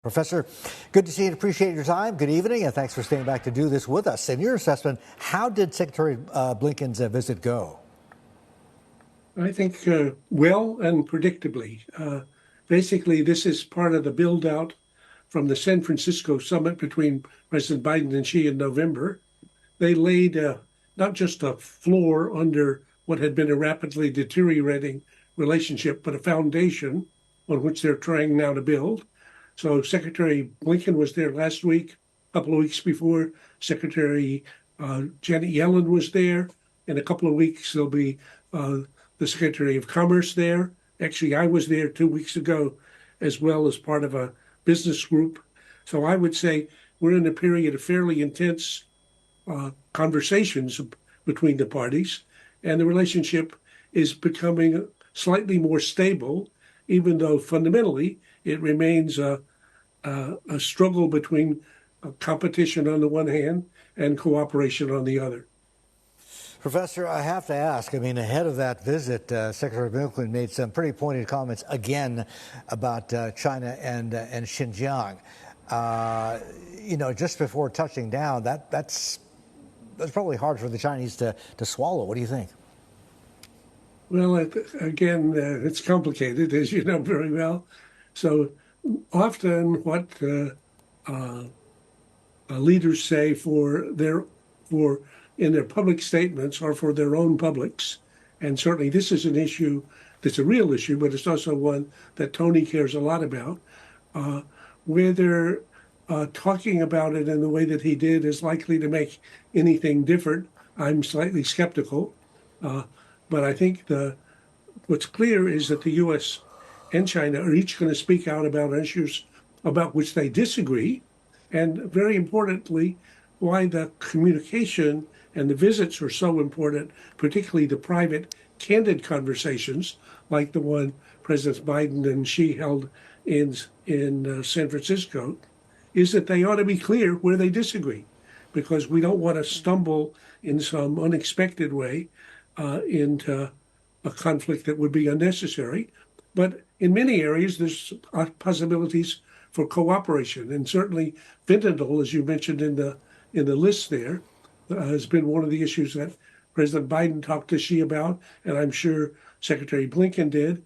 Professor, good to see you and appreciate your time. Good evening, and thanks for staying back to do this with us. In your assessment, how did Secretary Blinken's visit go? I think well and predictably. Basically, this is part of the build-out from the San Francisco summit between President Biden and Xi in November. They laid not just a floor under what had been a rapidly deteriorating relationship, but a foundation on which they're trying now to build. So Secretary Blinken was there last week, a couple of weeks before. Secretary Janet Yellen was there. In a couple of weeks, there'll be the Secretary of Commerce there. Actually, I was there 2 weeks ago, as well as part of a business group. So I would say we're in a period of fairly intense conversations between the parties, and the relationship is becoming slightly more stable, even though fundamentally it remains a struggle between competition on the one hand and cooperation on the other. Professor, I have to ask, ahead of that visit, Secretary Blinken made some pretty pointed comments again about China and Xinjiang. Just before touching down, that's probably hard for the Chinese to swallow. What do you think? Well, again, it's complicated, as you know very well. So often what leaders say in their public statements are for their own publics. And certainly this is an issue that's a real issue, but it's also one that Tony cares a lot about. Whether talking about it in the way that he did is likely to make anything different, I'm slightly skeptical. But I think what's clear is that the U.S. and China are each going to speak out about issues about which they disagree, and very importantly, why the communication and the visits are so important, particularly the private, candid conversations like the one President Biden and Xi held in San Francisco, is that they ought to be clear where they disagree, because we don't want to stumble in some unexpected way into a conflict that would be unnecessary. But in many areas, there's possibilities for cooperation, and certainly fentanyl, as you mentioned in the list there, has been one of the issues that President Biden talked to Xi about, and I'm sure Secretary Blinken did.